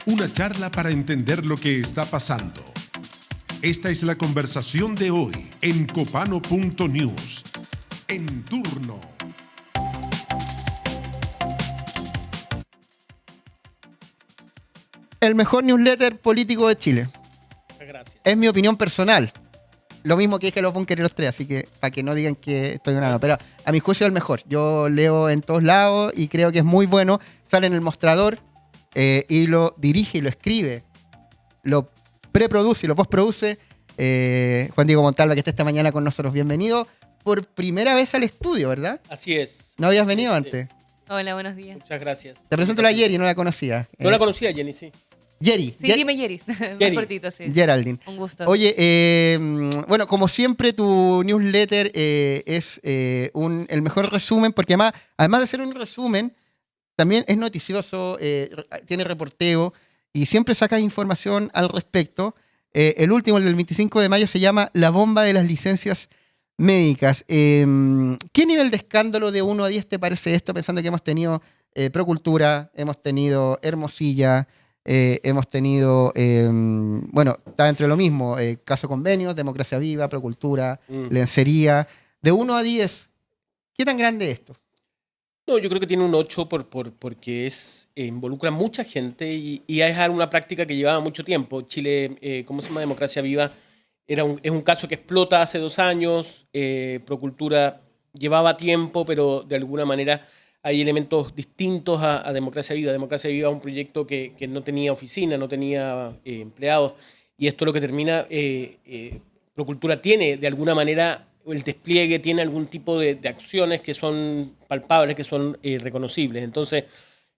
Una charla para entender lo que está pasando. Esta es la conversación de hoy en Copano.news. En turno. El mejor newsletter político de Chile. Gracias. Es mi opinión personal. Lo mismo que dije los Bunker y los tres, así que para que no digan que estoy ganando. Pero a mi juicio es el mejor. Yo leo en todos lados y creo que es muy bueno. Sale en el mostrador y lo dirige y lo escribe. Lo preproduce y lo postproduce. Juan Diego Montalva, que está esta mañana con nosotros. Bienvenido por primera vez al estudio, ¿verdad? Así es. ¿No habías venido Sí. antes? Hola, buenos días. Muchas gracias. Te presento a la Yeri, no la conocía. No la conocía, Jenny, sí. Yeri. Sí, dime Yeri. Más cortito, sí. Geraldine. Un gusto. Oye, bueno, como siempre, tu newsletter es el mejor resumen, porque además de ser un resumen, también es noticioso, tiene reporteo y siempre sacas información al respecto. El último, el del 25 de mayo, se llama La bomba de las licencias médicas. ¿Qué nivel de escándalo de 1 a 10 te parece esto, pensando que hemos tenido Procultura, hemos tenido Hermosilla, hemos tenido, bueno, está entre lo mismo, Caso Convenios, Democracia Viva, Procultura, Lencería. De 1 a 10, ¿qué tan grande es esto? No, yo creo que tiene un 8 porque involucra mucha gente y es una práctica que llevaba mucho tiempo. Chile, ¿cómo se llama? Democracia Viva es un caso que explota hace 2 años. Procultura llevaba tiempo, pero de alguna manera hay elementos distintos a Democracia Viva. Democracia Viva es un proyecto que no tenía oficina, no tenía empleados, y esto lo que termina, Procultura tiene de alguna manera el despliegue, tiene algún tipo de acciones que son palpables, que son reconocibles. Entonces,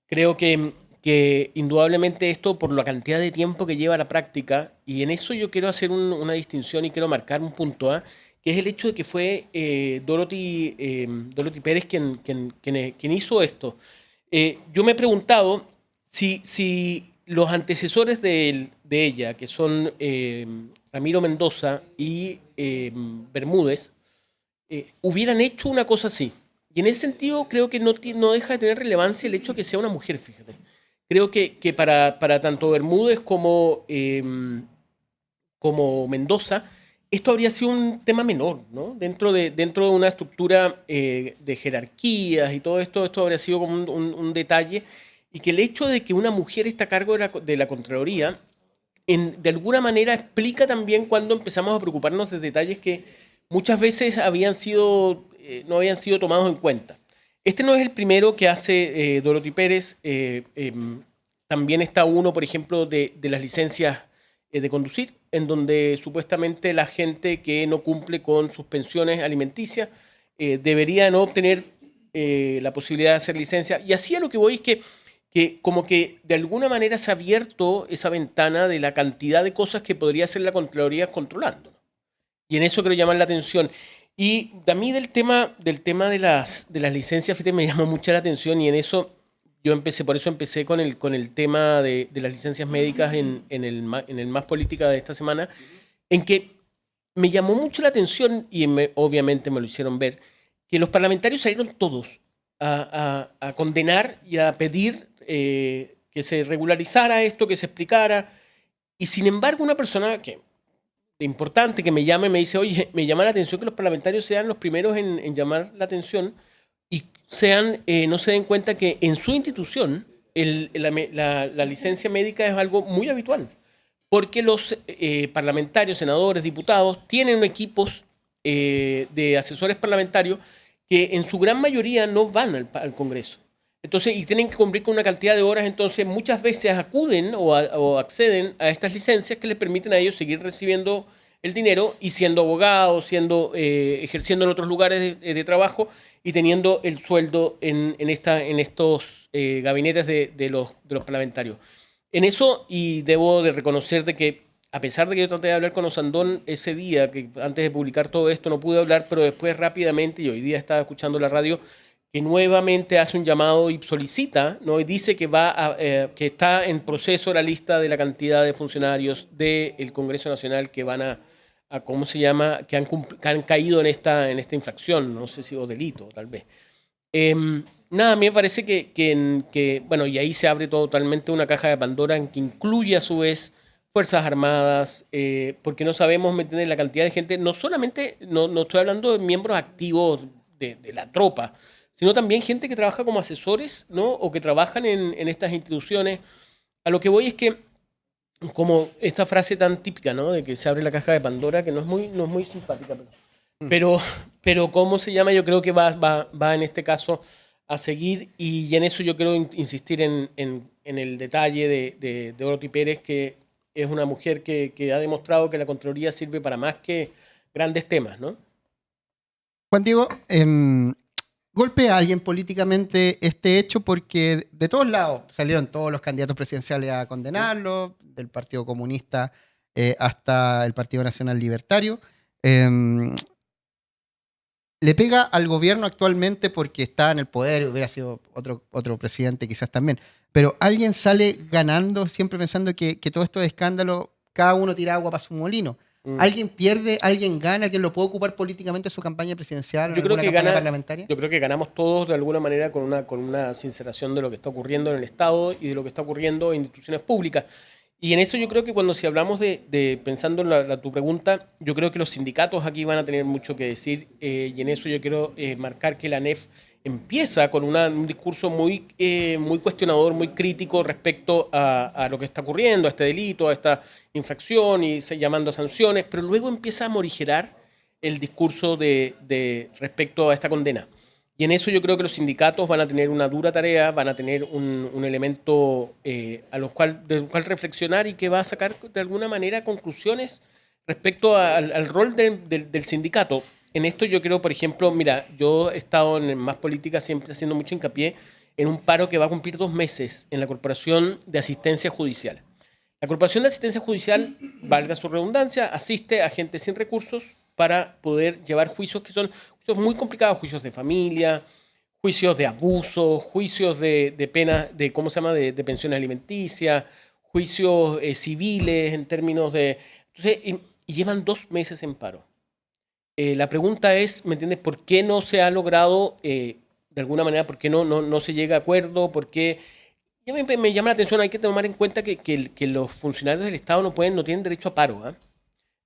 creo que indudablemente esto, por la cantidad de tiempo que lleva la práctica, y en eso yo quiero hacer una distinción y quiero marcar un punto A, que es el hecho de que fue Dorothy Pérez quien hizo esto. Yo me he preguntado si los antecesores de ella, que son Ramiro Mendoza y Bermúdez, hubieran hecho una cosa así. Y en ese sentido creo que no deja de tener relevancia el hecho de que sea una mujer, fíjate. Creo que para tanto Bermúdez como Mendoza, esto habría sido un tema menor, ¿no? Dentro de una estructura de jerarquías y todo esto habría sido como un detalle, y que el hecho de que una mujer esté a cargo de la Contraloría, de alguna manera explica también cuando empezamos a preocuparnos de detalles que muchas veces no habían sido tomados en cuenta. Este no es el primero que hace Dorothy Pérez. También está uno, por ejemplo, de las licencias de conducir, en donde supuestamente la gente que no cumple con sus pensiones alimenticias debería no obtener la posibilidad de hacer licencia. Y así a lo que voy es que como que de alguna manera se ha abierto esa ventana de la cantidad de cosas que podría hacer la Contraloría controlando. Y en eso quiero llamar la atención. Y a mí del tema de las licencias, fíjate, me llamó mucho la atención, y en eso por eso empecé con el tema de las licencias médicas en el Más Política de esta semana, en que me llamó mucho la atención, y obviamente me lo hicieron ver, que los parlamentarios salieron todos a condenar y a pedir que se regularizara esto, que se explicara. Y sin embargo, una persona importante que me llama y me dice, oye, me llama la atención que los parlamentarios sean los primeros en llamar la atención y no se den cuenta que en su institución la licencia médica es algo muy habitual, porque los parlamentarios, senadores, diputados tienen equipos de asesores parlamentarios que en su gran mayoría no van al Congreso. Entonces, y tienen que cumplir con una cantidad de horas, entonces muchas veces acuden o acceden a estas licencias que les permiten a ellos seguir recibiendo el dinero y siendo abogados, ejerciendo en otros lugares de trabajo y teniendo el sueldo en estos gabinetes de los parlamentarios. En eso, y debo de reconocer de que, a pesar de que yo traté de hablar con Osandón ese día, que antes de publicar todo esto no pude hablar, pero después rápidamente, y hoy día estaba escuchando la radio, que nuevamente hace un llamado y solicita, ¿no? Y dice que que está en proceso la lista de la cantidad de funcionarios del Congreso Nacional que van a ¿cómo se llama?, que han caído en esta infracción, no sé si o delito, tal vez. nada, a mí me parece bueno, y ahí se abre totalmente una caja de Pandora en que incluye a su vez Fuerzas Armadas, porque no sabemos, ¿me entiendes?, la cantidad de gente, no solamente, no estoy hablando de miembros activos de la tropa, sino también gente que trabaja como asesores, ¿no? O que trabajan en estas instituciones. A lo que voy es que, como esta frase tan típica, ¿no?, de que se abre la caja de Pandora, que no es muy simpática, pero ¿cómo se llama? Yo creo que va en este caso a seguir, y en eso yo quiero insistir en el detalle de Dorothy Pérez, que es una mujer que ha demostrado que la Contraloría sirve para más que grandes temas, ¿no? Juan Diego, golpea a alguien políticamente este hecho, porque de todos lados salieron todos los candidatos presidenciales a condenarlo, del Partido Comunista hasta el Partido Nacional Libertario. Le pega al gobierno actualmente porque está en el poder, hubiera sido otro presidente quizás también, pero alguien sale ganando siempre pensando que todo esto de escándalo, cada uno tira agua para su molino. ¿Alguien pierde, alguien gana, que lo puede ocupar políticamente en su campaña presidencial o en alguna campaña parlamentaria? Yo creo que ganamos todos de alguna manera con una sinceración de lo que está ocurriendo en el Estado y de lo que está ocurriendo en instituciones públicas. Y en eso yo creo que si hablamos pensando en tu pregunta, yo creo que los sindicatos aquí van a tener mucho que decir, y en eso yo quiero marcar que la ANEF empieza con un discurso muy cuestionador, muy crítico respecto a lo que está ocurriendo, a este delito, a esta infracción, y llamando a sanciones, pero luego empieza a morigerar el discurso respecto a esta condena. Y en eso yo creo que los sindicatos van a tener una dura tarea, van a tener un elemento del cual reflexionar, y que va a sacar de alguna manera conclusiones respecto al rol del sindicato. En esto yo creo, por ejemplo, mira, yo he estado en más política siempre haciendo mucho hincapié en un paro que va a cumplir 2 meses en la Corporación de Asistencia Judicial. La Corporación de Asistencia Judicial, valga su redundancia, asiste a gente sin recursos para poder llevar juicios que son juicios muy complicados, juicios de familia, juicios de abuso, juicios de penas, ¿cómo se llama?, de pensiones alimenticias, juicios civiles en términos de... Entonces, y llevan 2 meses en paro. La pregunta es, ¿me entiendes?, ¿por qué no se ha logrado, de alguna manera, por qué no se llega a acuerdo? ¿Por qué? Ya me llama la atención, hay que tomar en cuenta que los funcionarios del Estado no tienen derecho a paro, ¿eh?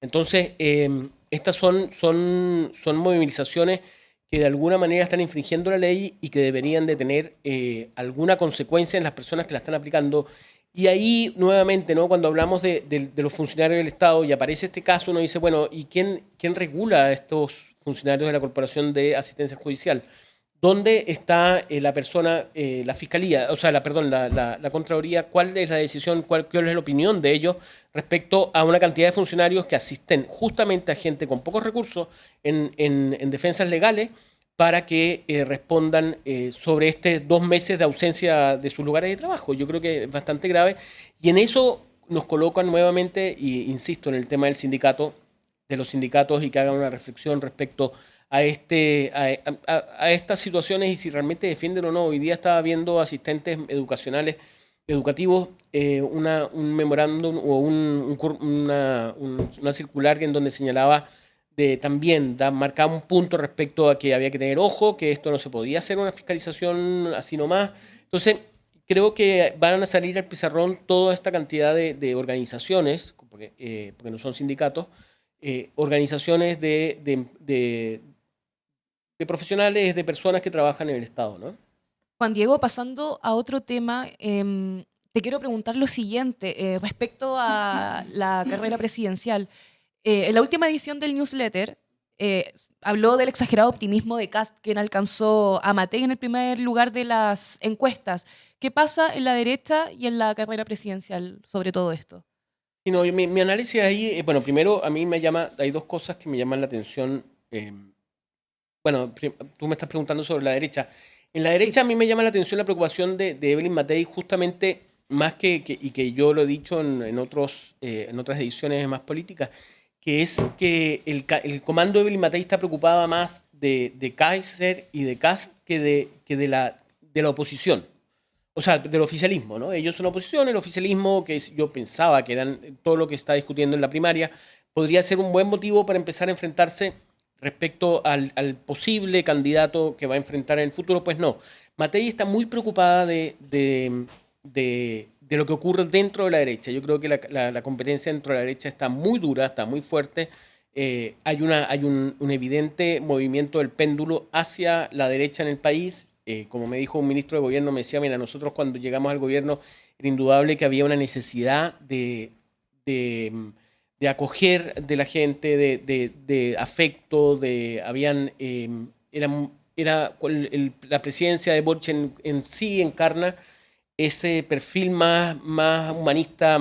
Entonces, estas son movilizaciones que de alguna manera están infringiendo la ley y que deberían de tener alguna consecuencia en las personas que la están aplicando. Y ahí, nuevamente, ¿no?, cuando hablamos de los funcionarios del Estado y aparece este caso, uno dice, bueno, ¿y quién regula a estos funcionarios de la Corporación de Asistencia Judicial? ¿Dónde está la persona, la Fiscalía, o sea, la Contraloría? ¿Cuál es la decisión, cuál es la opinión de ellos respecto a una cantidad de funcionarios que asisten justamente a gente con pocos recursos en defensas legales para que respondan sobre estos 2 meses de ausencia de sus lugares de trabajo? Yo creo que es bastante grave, y en eso nos colocan nuevamente, y insisto, en el tema de los sindicatos, y que hagan una reflexión respecto a estas situaciones y si realmente defienden o no. Hoy día estaba viendo asistentes educativos, un memorándum o una circular en donde señalaba también marcaba un punto respecto a que había que tener ojo, que esto no se podía hacer una fiscalización así nomás. Entonces, creo que van a salir al pizarrón toda esta cantidad de organizaciones, porque no son sindicatos, organizaciones de profesionales, de personas que trabajan en el Estado, ¿no? Juan Diego, pasando a otro tema, te quiero preguntar lo siguiente respecto a la carrera presidencial. En la última edición del newsletter habló del exagerado optimismo de Kast, quien alcanzó a Matei en el primer lugar de las encuestas. ¿Qué pasa en la derecha y en la carrera presidencial sobre todo esto? No, mi análisis ahí, bueno, primero a mí hay 2 cosas que me llaman la atención. Bueno, tú me estás preguntando sobre la derecha. En la derecha, sí, a mí me llama la atención la preocupación de Evelyn Matei, justamente más y que yo lo he dicho en otras ediciones más políticas, que es que el comando de Evelyn Matei está preocupado más de Kaiser y de Kast que de la oposición. O sea, del oficialismo, ¿no? Ellos son oposición, el oficialismo, que yo pensaba que eran todo lo que está discutiendo en la primaria, podría ser un buen motivo para empezar a enfrentarse respecto al posible candidato que va a enfrentar en el futuro. Pues no. Matei está muy preocupada de lo que ocurre dentro de la derecha. Yo creo que la competencia dentro de la derecha está muy dura, está muy fuerte. Hay un evidente movimiento del péndulo hacia la derecha en el país. Como me dijo un ministro de gobierno, me decía, mira, nosotros cuando llegamos al gobierno era indudable que había una necesidad de acoger de la gente, de afecto, la presidencia de Boric en sí encarna ese perfil más humanista,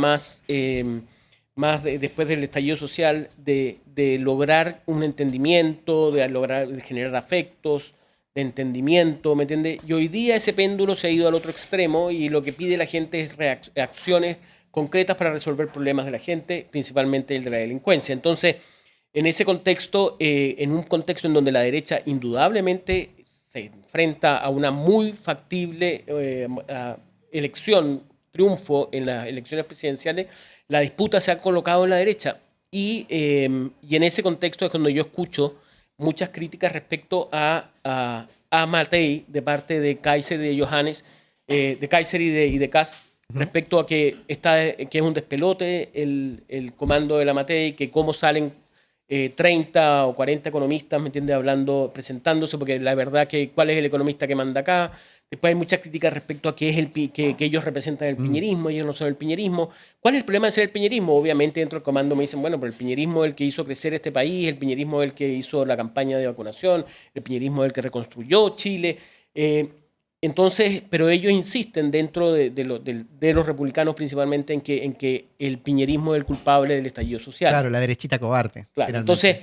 después del estallido social, de lograr un entendimiento, de generar afectos, de entendimiento, ¿me entiendes? Y hoy día ese péndulo se ha ido al otro extremo y lo que pide la gente es acciones concretas para resolver problemas de la gente, principalmente el de la delincuencia. Entonces, en ese contexto, en un contexto en donde la derecha indudablemente se enfrenta a una muy factible triunfo en las elecciones presidenciales, la disputa se ha colocado en la derecha. Y en ese contexto es cuando yo escucho muchas críticas respecto a Matei de parte de Kaiser y de Johannes, de Kaiser y de Kast, respecto a que es un despelote el comando de la Matei, que cómo salen 30 o 40 economistas, ¿me entiendes?, presentándose, porque la verdad que cuál es el economista que manda acá. Después hay muchas críticas respecto a que ellos representan el piñerismo, ellos no son el piñerismo. ¿Cuál es el problema de ser el piñerismo? Obviamente dentro del comando me dicen, bueno, pero el piñerismo es el que hizo crecer este país, el piñerismo es el que hizo la campaña de vacunación, el piñerismo es el que reconstruyó Chile. Entonces, pero ellos insisten dentro de los republicanos principalmente en que el piñerismo es el culpable del estallido social. Claro, la derechita cobarde. Claro, entonces,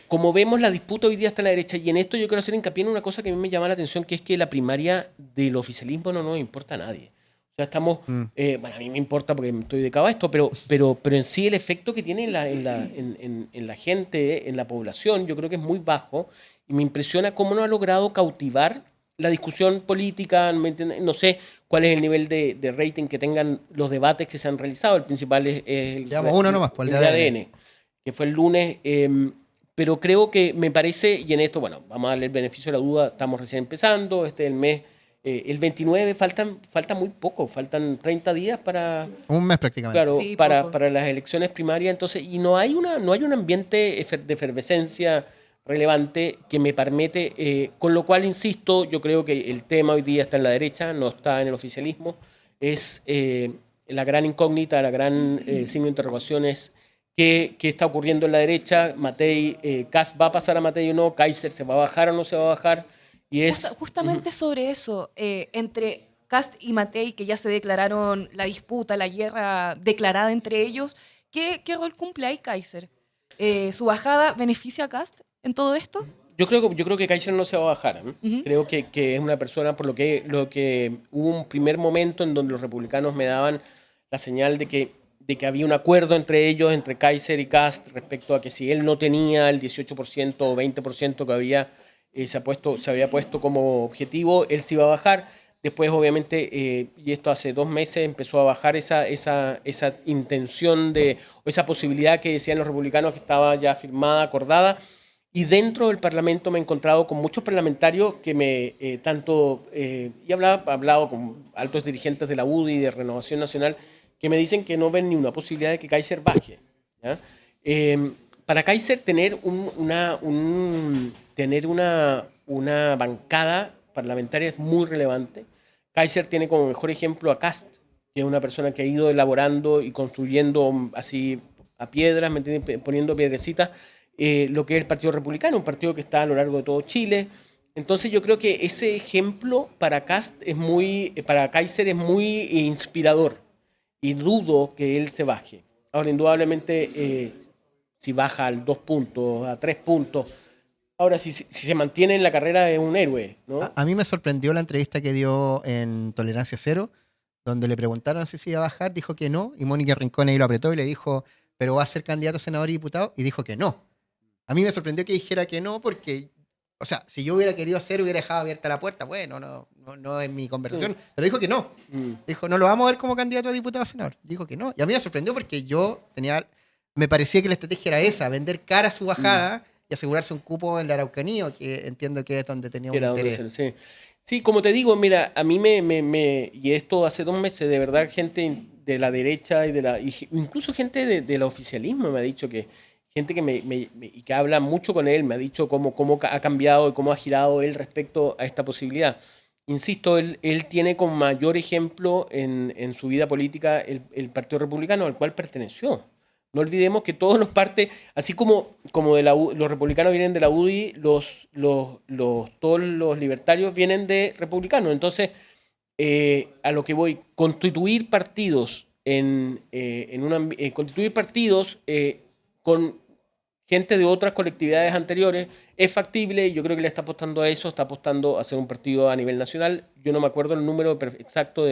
como vemos, la disputa hoy día está en la derecha, y en esto yo quiero hacer hincapié en una cosa que a mí me llama la atención, que es que la primaria del oficialismo no nos importa a nadie. O sea, estamos, bueno, a mí me importa porque estoy dedicado a esto, pero en sí el efecto que tiene en la gente, en la población, yo creo que es muy bajo, y me impresiona cómo no ha logrado cautivar la discusión política. No sé cuál es el nivel de rating que tengan los debates que se han realizado. El principal es el uno nomás, por el de ADN, que fue el lunes. Pero creo que me parece, y en esto, bueno, vamos a darle el beneficio de la duda, estamos recién empezando, este es el mes, el 29, falta muy poco, faltan 30 días para... Un mes prácticamente. Claro, Sí, para las elecciones primarias, entonces, y no hay un ambiente de efervescencia relevante que me permite, con lo cual, insisto, yo creo que el tema hoy día está en la derecha, no está en el oficialismo, es la gran incógnita, la gran signo de interrogación es qué está ocurriendo en la derecha. Matei, Kast va a pasar a Matei o no, Kaiser se va a bajar o no se va a bajar, y es... Justamente sobre eso, entre Kast y Matei, que ya se declararon la disputa, la guerra declarada entre ellos, ¿qué rol cumple ahí Kaiser? ¿Su bajada beneficia a Kast en todo esto? Yo creo que Kaiser no se va a bajar. Creo que es una persona, por lo que hubo un primer momento en donde los republicanos me daban la señal de que había un acuerdo entre ellos, entre Kaiser y Kast, respecto a que si él no tenía el 18% o 20% que se había puesto como objetivo, él se iba a bajar. Después, obviamente, y esto hace 2 meses, empezó a bajar esa intención o esa posibilidad que decían los republicanos que estaba ya firmada, acordada. Y dentro del Parlamento me he encontrado con muchos parlamentarios que y he hablado con altos dirigentes de la UDI y de Renovación Nacional, que me dicen que no ven ni una posibilidad de que Kaiser baje, ¿ya? Para Kaiser tener una bancada parlamentaria es muy relevante. Kaiser tiene como mejor ejemplo a Kast, que es una persona que ha ido elaborando y construyendo así a piedras, poniendo piedrecitas, lo que es el Partido Republicano, un partido que está a lo largo de todo Chile. Entonces yo creo que ese ejemplo para Kaiser es muy inspirador, y dudo que él se baje. Ahora, indudablemente, si baja al 2 puntos, a 3 puntos, ahora si se mantiene en la carrera es un héroe, ¿no? A mí me sorprendió la entrevista que dio en Tolerancia Cero, donde le preguntaron si se iba a bajar, dijo que no, y Mónica Rincón ahí lo apretó y le dijo, ¿pero va a ser candidato a senador y diputado? Y dijo que no. A mí me sorprendió que dijera que no, porque, o sea, si yo hubiera querido hacer, hubiera dejado abierta la puerta. Bueno, no es mi conversación, pero dijo que no. Dijo, no lo vamos a ver como candidato a diputado a senador. Dijo que no. Y a mí me sorprendió porque me parecía que la estrategia era esa, vender cara a su bajada y asegurarse un cupo en la Araucanía, que entiendo que es donde tenía un interés. Sí, como te digo, mira, a mí y esto hace 2 meses, de verdad, gente de la derecha incluso gente del oficialismo me ha dicho que, gente que y que habla mucho con él, me ha dicho cómo ha cambiado y cómo ha girado él respecto a esta posibilidad. Insisto, él tiene como mayor ejemplo en su vida política el Partido Republicano al cual perteneció. No olvidemos que todos los partes, así como los republicanos vienen de la UDI, todos los libertarios vienen de republicanos. Entonces, a lo que voy, constituir partidos constituir partidos con gente de otras colectividades anteriores es factible. Yo creo que le está apostando a eso, está apostando a hacer un partido a nivel nacional. Yo no me acuerdo el número exacto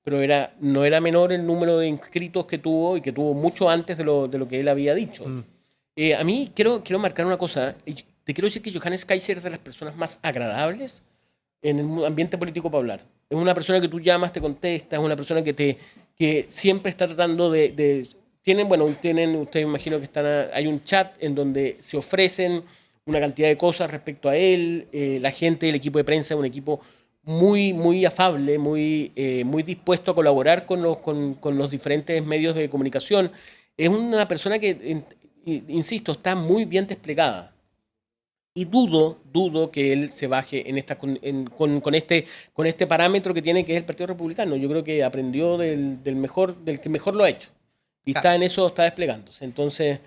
pero no era menor el número de inscritos que tuvo y que tuvo mucho antes de lo que él había dicho. A mí quiero marcar una cosa. Te quiero decir que Johannes Kaiser es de las personas más agradables en el ambiente político para hablar. Es una persona que tú llamas, te contesta, es una persona que siempre está tratando ustedes imagino que hay un chat en donde se ofrecen una cantidad de cosas respecto a él. La gente, el equipo de prensa es un equipo muy, muy afable, muy dispuesto a colaborar con los diferentes medios de comunicación. Es una persona que, insisto, está muy bien desplegada. Y dudo que él se baje con este parámetro que tiene, que es el Partido Republicano. Yo creo que aprendió del que mejor lo ha hecho. Y está en eso, está desplegándose. Entonces,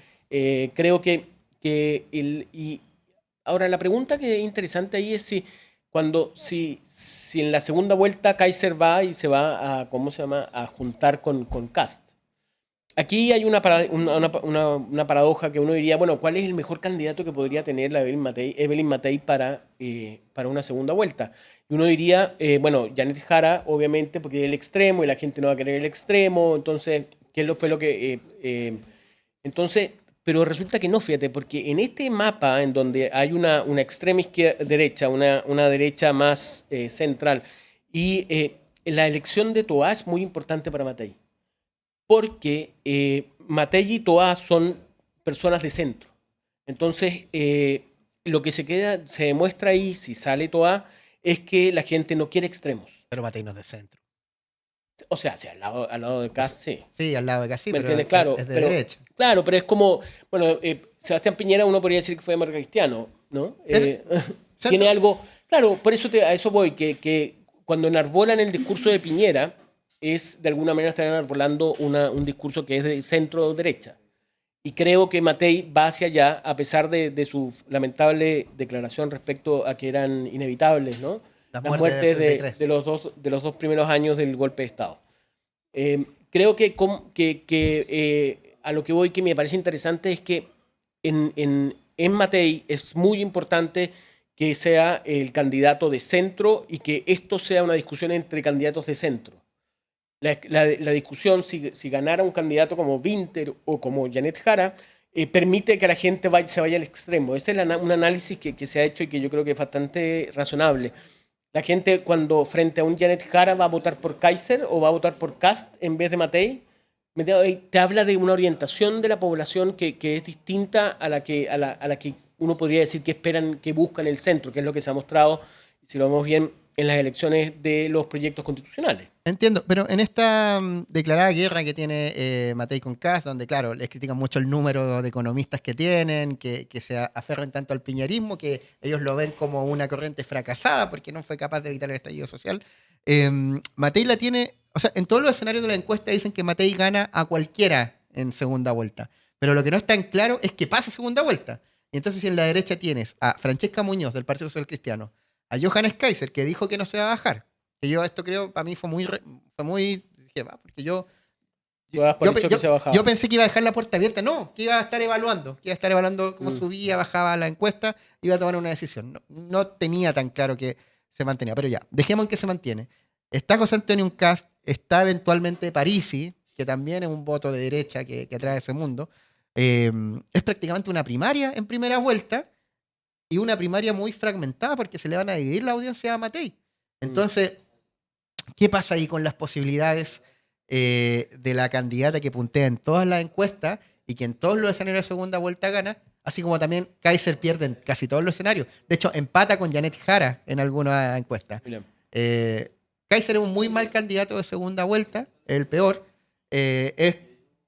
creo que y ahora la pregunta que es interesante ahí es si en la segunda vuelta Kaiser va y se va a, ¿cómo se llama?, a juntar con Kast. Aquí hay una paradoja que uno diría, bueno, ¿cuál es el mejor candidato que podría tener la Evelyn Matei para una segunda vuelta? Y uno diría, bueno, Janet Jara, obviamente, porque es el extremo y la gente no va a querer el extremo, entonces, entonces, pero resulta que no, fíjate, porque en este mapa en donde hay una extrema derecha, una derecha más central, y la elección de Toá es muy importante para Matei. Porque Matei y Toá son personas de centro. Entonces, lo que se demuestra ahí, si sale Toá, es que la gente no quiere extremos. Pero Matei no es de centro. O sea, al lado de Kast, sí. Sí, al lado de Kast, sí, pero claro, es de derecha. Claro, pero es como, bueno, Sebastián Piñera uno podría decir que fue demócrata cristiano, ¿no? Tiene algo, claro, por eso a eso voy, que cuando enarbolan el discurso de Piñera, de alguna manera están enarbolando un discurso que es de centro-derecha. Y creo que Matei va hacia allá, a pesar de su lamentable declaración respecto a que eran inevitables, ¿no? Las muertes de los dos primeros años del golpe de Estado. Creo que a lo que voy, que me parece interesante, es que en Matei es muy importante que sea el candidato de centro y que esto sea una discusión entre candidatos de centro. La discusión, si ganara un candidato como Winter o como Janet Jara, permite que la gente se vaya al extremo. Este es un análisis que se ha hecho y que yo creo que es bastante razonable. La gente, cuando frente a un Janet Jara va a votar por Kaiser o va a votar por Kast en vez de Matei, te habla de una orientación de la población que es distinta a la que uno podría decir que esperan, que buscan el centro, que es lo que se ha mostrado, si lo vemos bien, en las elecciones de los proyectos constitucionales. Entiendo, pero en esta declarada guerra que tiene Matei con Kast, donde, claro, les critican mucho el número de economistas que tienen, que se aferran tanto al piñerismo, que ellos lo ven como una corriente fracasada porque no fue capaz de evitar el estallido social. Matei la tiene, o sea, en todos los escenarios de la encuesta dicen que Matei gana a cualquiera en segunda vuelta, pero lo que no está en claro es que pasa segunda vuelta. Y entonces, si en la derecha tienes a Francesca Muñoz del Partido Social Cristiano, a Johannes Kaiser, que dijo que no se va a bajar, que yo esto creo, para mí fue muy dije, va, porque yo pensé que iba a dejar la puerta abierta, no, que iba a estar evaluando cómo subía, bajaba la encuesta, iba a tomar una decisión. No tenía tan claro que se mantenía, pero ya, dejemos en que se mantiene. Está José Antonio Kast, está eventualmente Parisi, que también es un voto de derecha que atrae ese mundo. Es prácticamente una primaria en primera vuelta y una primaria muy fragmentada porque se le van a dividir la audiencia a Matei. Entonces, ¿qué pasa ahí con las posibilidades de la candidata que puntea en todas las encuestas y que en todos los escenarios de segunda vuelta gana, así como también Kaiser pierde en casi todos los escenarios. De hecho, empata con Janet Jara en algunas encuestas. Mira. Kaiser es un muy mal candidato de segunda vuelta, el peor.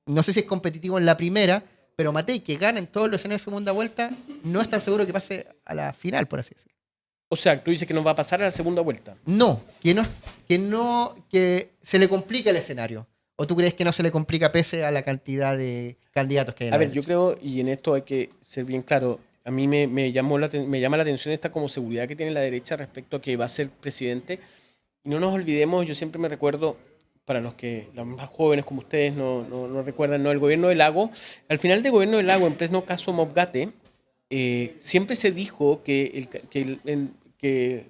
No sé si es competitivo en la primera, pero Matei, que gana en todos los escenarios de segunda vuelta, no es tan seguro que pase a la final, por así decirlo. O sea, tú dices que no va a pasar a la segunda vuelta. No, que se le complica el escenario. ¿O tú crees que no se le complica pese a la cantidad de candidatos que hay en A la ver, yo derecha? creo, y en esto hay que ser bien claro, a mí me llama la atención esta como seguridad que tiene la derecha respecto a que va a ser presidente. Y no nos olvidemos, yo siempre me recuerdo, para los más jóvenes como ustedes no recuerdan, ¿no? El gobierno del Lago. Al final del gobierno del Lago, en pleno caso Mobgate, siempre se dijo que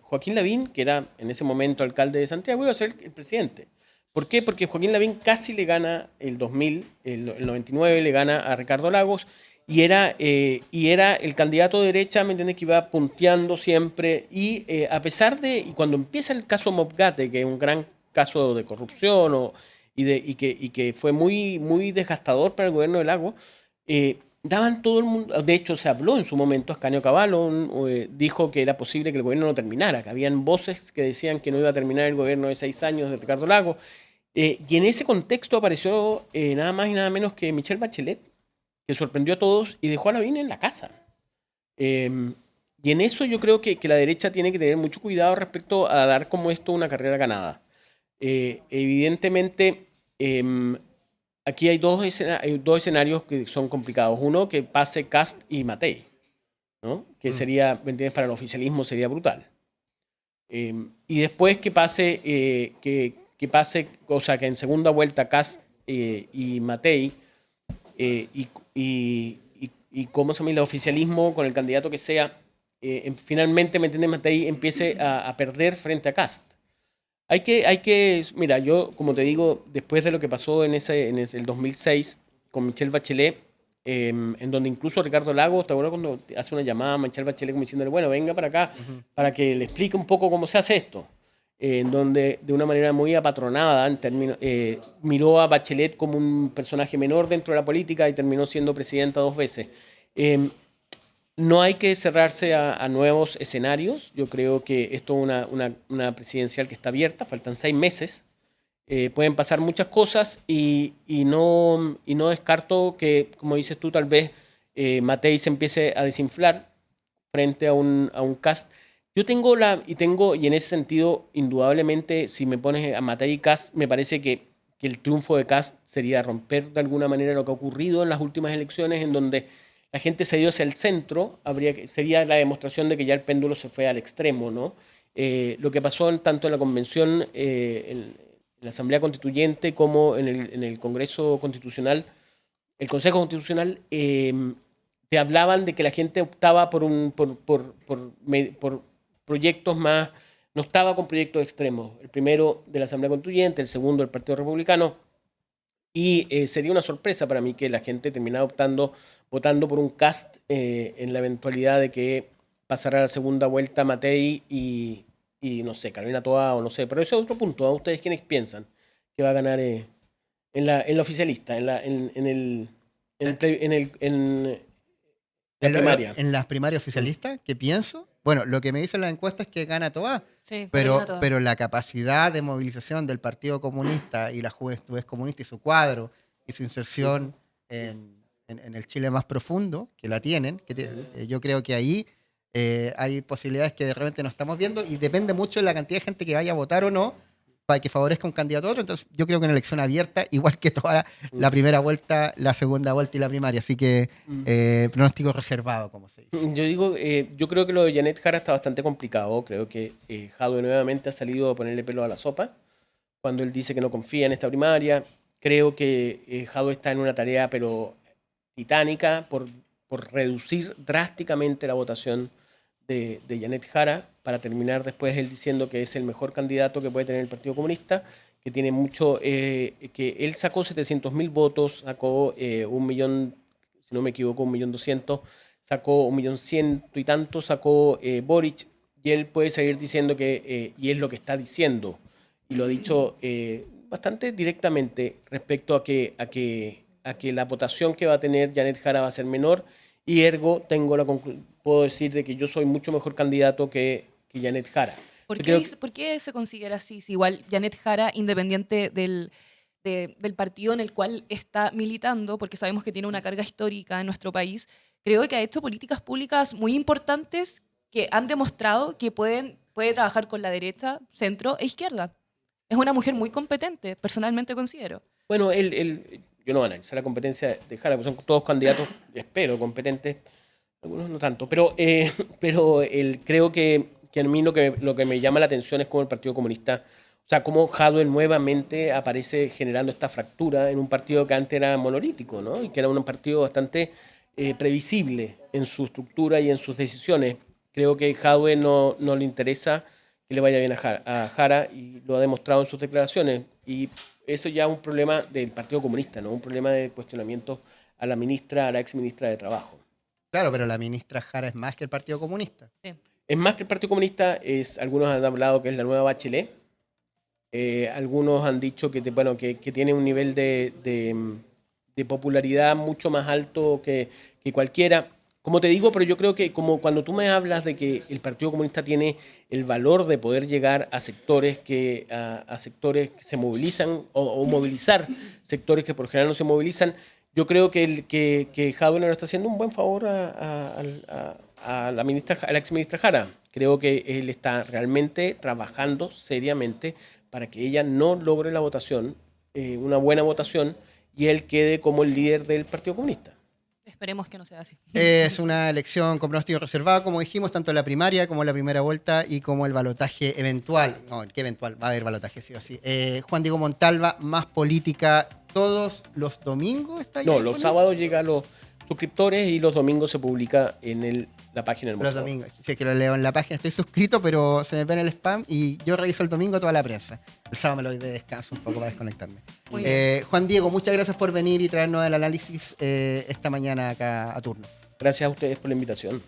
Joaquín Lavín, que era en ese momento alcalde de Santiago, iba a ser el presidente. ¿Por qué? Porque Joaquín Lavín casi le gana el 2000, el 99 le gana a Ricardo Lagos y era el candidato de derecha, ¿me entiendes? Que iba punteando siempre y a pesar de, y cuando empieza el caso Mobgate, que es un gran caso de corrupción y que fue muy, muy desgastador para el gobierno de Lagos, daban todo el mundo, de hecho se habló en su momento, Ascanio Cavallo dijo que era posible que el gobierno no terminara, que habían voces que decían que no iba a terminar el gobierno de 6 años de Ricardo Lagos. Y en ese contexto apareció nada más y nada menos que Michelle Bachelet, que sorprendió a todos y dejó a Lavín en la casa. Y en eso yo creo que la derecha tiene que tener mucho cuidado respecto a dar como esto una carrera ganada. Evidentemente, aquí hay dos escenarios que son complicados. Uno, que pase Kast y Matei, ¿no? Que sería, ¿me entiendes? Para el oficialismo sería brutal. Y después que pase, o sea, que en segunda vuelta Kast y Matei, y cómo se llama el oficialismo con el candidato que sea, finalmente, ¿me entiendes? Matei empiece a perder frente a Kast. Mira, yo, como te digo, después de lo que pasó en el 2006 con Michelle Bachelet, en donde incluso Ricardo Lagos, ¿te acuerdas cuando hace una llamada a Michelle Bachelet como diciéndole, bueno, venga para acá, para que le explique un poco cómo se hace esto? En donde, de una manera muy apatronada, miró a Bachelet como un personaje menor dentro de la política y terminó siendo presidenta 2 veces. No hay que cerrarse a nuevos escenarios. Yo creo que esto es una presidencial que está abierta, faltan 6 meses. Pueden pasar muchas cosas y no descarto que, como dices tú, tal vez Matei se empiece a desinflar frente a un Kast. Yo y en ese sentido, indudablemente, si me pones a Matei y Kast, me parece que el triunfo de Kast sería romper de alguna manera lo que ha ocurrido en las últimas elecciones, en donde la gente se dio hacia el centro, sería la demostración de que ya el péndulo se fue al extremo, ¿no? Lo que pasó tanto en la convención, en la Asamblea Constituyente, como en el Congreso Constitucional, el Consejo Constitucional, te hablaban de que la gente optaba por proyectos más, no estaba con proyectos extremos. El primero de la Asamblea Constituyente, el segundo del Partido Republicano. Y sería una sorpresa para mí que la gente terminara votando por un Kast en la eventualidad de que pasara a la segunda vuelta Matei y no sé, Carolina Toa o no sé. Pero ese es otro punto. ¿A ustedes quiénes piensan que va a ganar en la oficialista, en la primaria? En las primarias oficialistas, ¿qué pienso? Bueno, lo que me dicen las encuestas es que gana Toa, Sí, pero la capacidad de movilización del Partido Comunista y la juventud comunista y su cuadro y su inserción en el Chile más profundo, que la tienen, yo creo que ahí hay posibilidades que de repente no estamos viendo y depende mucho de la cantidad de gente que vaya a votar o no para que favorezca un candidato a otro. Entonces yo creo que una elección abierta, igual que toda la primera vuelta, la segunda vuelta y la primaria. Así que pronóstico reservado, como se dice. Yo creo que lo de Janet Jara está bastante complicado. Creo que Jadwe nuevamente ha salido a ponerle pelo a la sopa cuando él dice que no confía en esta primaria. Creo que Jadwe está en una tarea pero titánica por reducir drásticamente la votación de Janet Jara, para terminar después él diciendo que es el mejor candidato que puede tener el Partido Comunista, que tiene mucho, que él sacó 700.000 votos, sacó 1.000.000, si no me equivoco, 1.200.000, sacó 1.100.000 y tanto, sacó Boric, y él puede seguir diciendo que, y es lo que está diciendo, y lo ha dicho bastante directamente respecto a que la votación que va a tener Janet Jara va a ser menor, y ergo puedo decir de que yo soy mucho mejor candidato que Janet Jara. ¿Por qué se considera así? Si igual Janet Jara, independiente del partido en el cual está militando, porque sabemos que tiene una carga histórica en nuestro país, creo que ha hecho políticas públicas muy importantes que han demostrado que puede trabajar con la derecha, centro e izquierda. Es una mujer muy competente, personalmente considero. Bueno, yo no voy a analizar la competencia de Jara, porque son todos candidatos, espero, competentes, algunos no tanto, pero creo que a mí lo que me llama la atención es cómo el Partido Comunista, o sea, cómo Jadwe nuevamente aparece generando esta fractura en un partido que antes era monolítico, ¿no? Y que era un partido bastante previsible en su estructura y en sus decisiones. Creo que Jadwe no le interesa que le vaya bien a Jara y lo ha demostrado en sus declaraciones. Y eso ya es un problema del Partido Comunista, ¿no? Un problema de cuestionamiento a la ex ministra de Trabajo. Claro, pero la ministra Jara es más que el Partido Comunista. Sí. Es más que el Partido Comunista, algunos han hablado que es la nueva Bachelet. Algunos han dicho que tiene un nivel de popularidad mucho más alto que cualquiera. Como te digo, pero yo creo que como cuando tú me hablas de que el Partido Comunista tiene el valor de poder llegar a sectores que se movilizan o movilizar sectores que por general no se movilizan, yo creo que Jadwe le está haciendo un buen favor a la ex ministra Jara. Creo que él está realmente trabajando seriamente para que ella no logre la votación, una buena votación, y él quede como el líder del Partido Comunista. Esperemos que no sea así. Es una elección con pronóstico reservado, como dijimos, tanto en la primaria como en la primera vuelta y como el balotaje eventual. No, ¿qué eventual? Va a haber balotaje, sí o sí. Juan Diego Montalva, Más Política, todos los domingos está ahí. No, los sábados llegan los suscriptores y los domingos se publica en la página del Los domingos, sí, que lo leo en la página, estoy suscrito, pero se me ve en el spam y yo reviso el domingo toda la prensa. El sábado me lo doy de descanso un poco para desconectarme. Juan Diego, muchas gracias por venir y traernos el análisis esta mañana acá a turno. Gracias a ustedes por la invitación.